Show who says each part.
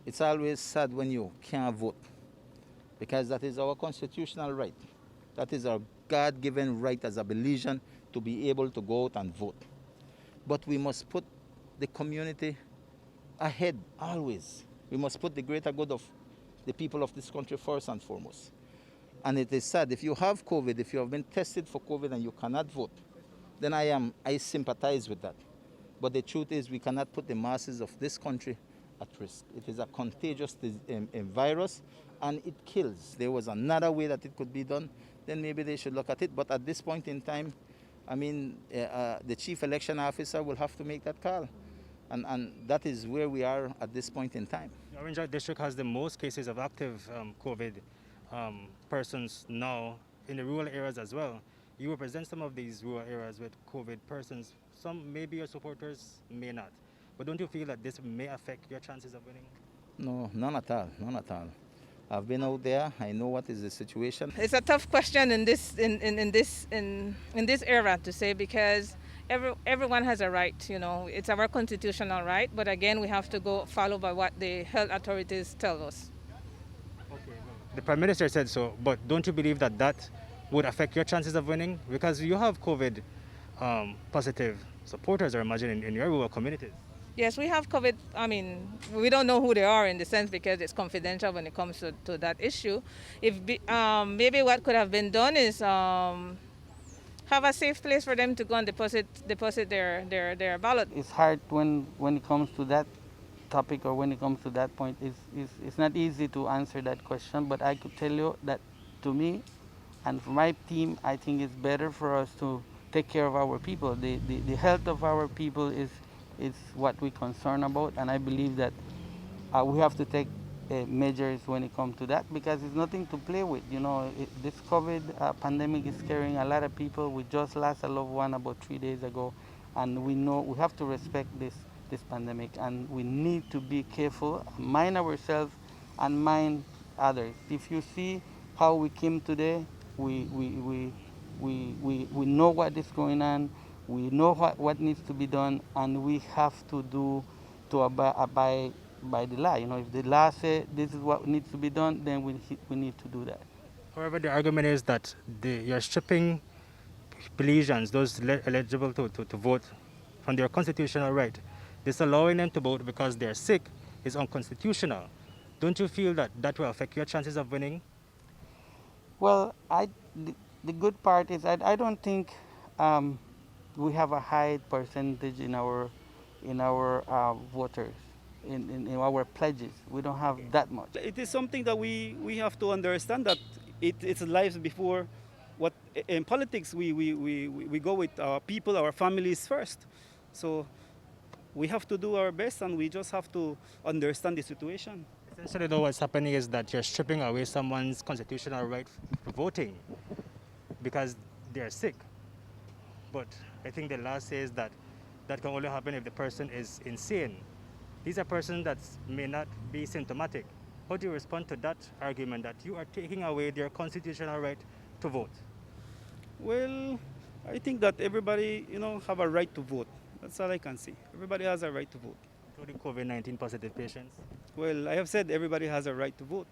Speaker 1: It's always sad when you can't vote because that is our constitutional right. That is our God-given right as a Belizean to be able to go out and vote. But we must put the community ahead always. We must put the greater good of the people of this country first and foremost. And it is sad, if you have COVID, if you have been tested for COVID and you cannot vote, then I sympathize with that. But the truth is we cannot put the masses of this country at risk. It is a contagious virus and it kills. There was another way that it could be done, then maybe they should look at it. But at this point in time, I mean, the chief election officer will have to make that call. And that is where we are at this point in time.
Speaker 2: The Orange District has the most cases of active COVID persons now in the rural areas as well. You represent some of these rural areas with COVID persons. Some may be your supporters, may not. But don't you feel that this may affect your chances of winning?
Speaker 1: No, none at all, none at all. I've been out there. I know what is the situation.
Speaker 3: It's a tough question in this era to say, because everyone has a right. You know, it's our constitutional right. But again, we have to go follow by what the health authorities tell us.
Speaker 2: Okay, well, the Prime Minister said so, but don't you believe that that would affect your chances of winning? Because you have COVID positive supporters, I imagine, in your rural communities.
Speaker 3: Yes, we have COVID. I mean, we don't know who they are in the sense because it's confidential when it comes to that issue. Maybe what could have been done is have a safe place for them to go and deposit their ballot.
Speaker 4: It's hard when it comes to that topic or when it comes to that point. It's not easy to answer that question, but I could tell you that to me and for my team, I think it's better for us to take care of our people. The health of our people is what we're concerned about, and I believe that we have to take measures when it comes to that, because it's nothing to play with. You know, this COVID pandemic is scaring a lot of people. We just lost a loved one about 3 days ago, and we know we have to respect this pandemic, and we need to be careful, mind ourselves and mind others. If you see how we came today, we know what is going on. We know what needs to be done, and we have to abide by the law. You know, if the law says this is what needs to be done, then we need to do that.
Speaker 2: However, the argument is that you're stripping Belizeans, those eligible to vote, from their constitutional right. Disallowing them to vote because they're sick is unconstitutional. Don't you feel that that will affect your chances of winning?
Speaker 4: Well, the good part is I don't think we have a high percentage in our voters, in our pledges. We don't have that much.
Speaker 5: It is something that we have to understand, that it's lives before what in politics we go with our people, our families first. So we have to do our best, and we just have to understand the situation.
Speaker 2: Essentially, though, what's happening is that you're stripping away someone's constitutional right for voting because they're sick. But I think the law says that that can only happen if the person is insane. These are persons that may not be symptomatic. How do you respond to that argument that you are taking away their constitutional right to vote?
Speaker 5: Well, I think that everybody, have a right to vote. That's all I can say. Everybody has a right to vote.
Speaker 2: Including COVID-19 positive patients?
Speaker 5: Well, I have said everybody has a right to vote.